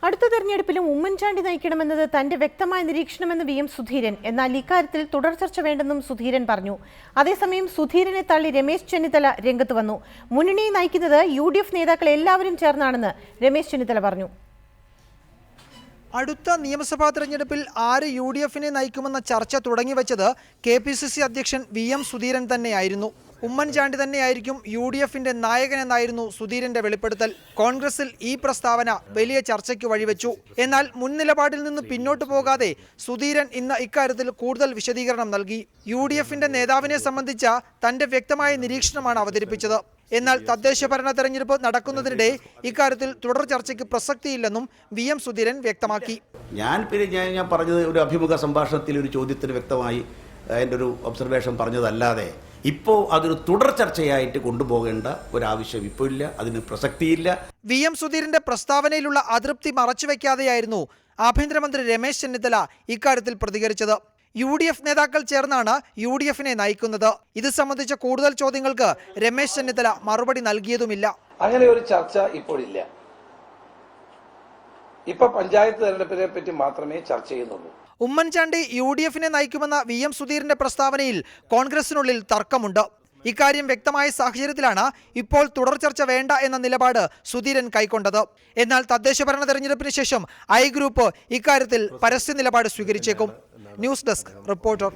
അടുത്ത തെരഞ്ഞെടുപ്പിലും ഉമ്മൻചാണ്ടി നയിക്കണമെന്നത് തന്റെ വ്യക്തമായ നിരീക്ഷണമെന്ന് VM സുധീരൻ. എന്നാൽ ഇക്കാര്യത്തിൽ തുടർ ചർച്ച വേണ്ടെന്നും സുധീരൻ പറഞ്ഞു. അതേസമയം സുധീരനെ തള്ളി രമേശ് ചെന്നിത്തല രംഗത്ത് വന്നു. മുന്നണിയെ നയിക്കുന്നത് UDF നേതാക്കൾ എല്ലാവരും ചേർന്നാണെന്ന് രമേശ് ചെന്നിത്തല പറഞ്ഞു. അടുത്ത നിയമസഭാ തെരഞ്ഞെടുപ്പിൽ ആര് UDFനെ നയിക്കുമെന്ന ചർച്ച തുടങ്ങിവെച്ചത് KPCC അധ്യക്ഷൻ VM സുധീരൻ തന്നെയായിരുന്നു. ഉമ്മൻചാണ്ടി തന്നെയായിരിക്കും UDFന്റെ നായകനെന്നായിരുന്നു സുധീരന്റെ വെളിപ്പെടുത്തൽ. കോൺഗ്രസിൽ ഈ പ്രസ്താവന വലിയ ചർച്ചയ്ക്ക് വഴിവെച്ചു. എന്നാൽ മുൻ നിലപാടിൽ നിന്ന് പിന്നോട്ട് പോകാതെ സുധീരൻ ഇന്ന് ഇക്കാര്യത്തിൽ കൂടുതൽ വിശദീകരണം നൽകി. UDFന്റെ നേതാവിനെ സംബന്ധിച്ച തന്റെ വ്യക്തമായ നിരീക്ഷണമാണ് അവതരിപ്പിച്ചത്. എന്നാൽ തദ്ദേശ ഭരണ തെരഞ്ഞെടുപ്പ് നടക്കുന്നതിനിടെ ഇക്കാര്യത്തിൽ തുടർ ചർച്ചയ്ക്ക് പ്രസക്തിയില്ലെന്നും VM സുധീരൻ വ്യക്തമാക്കി. ഞാൻ പറഞ്ഞത് ഒരു അഭിമുഖ സംഭാഷണത്തിൽ ഒരു ചോദ്യത്തിന് വ്യക്തമായി എൻ്റെ ഒരു ഒബ്സർവേഷൻ പറഞ്ഞതല്ലാതെ ഇപ്പോൾ അതൊരു തുടർ ചർച്ചയായിട്ട് കൊണ്ടുപോകേണ്ട ഒരാവശ്യം ഇപ്പോൾ ഇല്ല, അതിന് പ്രസക്തിയില്ല. VM സുധീരന്റെ പ്രസ്താവനയിലുള്ള അതൃപ്തി മറച്ചുവെക്കാതെയായിരുന്നു ആഭ്യന്തരമന്ത്രി രമേശ് ചെന്നിത്തല ഇക്കാര്യത്തിൽ പ്രതികരിച്ചത്. UDF നേതാക്കൾ ചേർന്നാണ് UDFനെ നയിക്കുന്നത്. ഇത് സംബന്ധിച്ച കൂടുതൽ ചോദ്യങ്ങൾക്ക് രമേശ് ചെന്നിത്തല മറുപടി നൽകിയതുമില്ല. അങ്ങനെ ഒരു ചർച്ച ഇപ്പോഴില്ല. ഇപ്പൊ പഞ്ചായത്ത് തെരഞ്ഞെടുപ്പിനെ പറ്റി മാത്രമേ ചർച്ച ചെയ്യുന്നുള്ളൂ. ഉമ്മൻചാണ്ടി UDFനെ നയിക്കുമെന്ന VM സുധീരന്റെ പ്രസ്താവനയിൽ കോൺഗ്രസിനുള്ളിൽ തർക്കമുണ്ട്. ഇക്കാര്യം വ്യക്തമായ സാഹചര്യത്തിലാണ് ഇപ്പോൾ തുടർ ചർച്ച വേണ്ട എന്ന നിലപാട് സുധീരൻ കൈക്കൊണ്ടത്. എന്നാൽ തദ്ദേശ ഭരണ തെരഞ്ഞെടുപ്പിന് ശേഷം I ഗ്രൂപ്പ് ഇക്കാര്യത്തിൽ പരസ്യ നിലപാട് സ്വീകരിച്ചേക്കും. News desk reporter.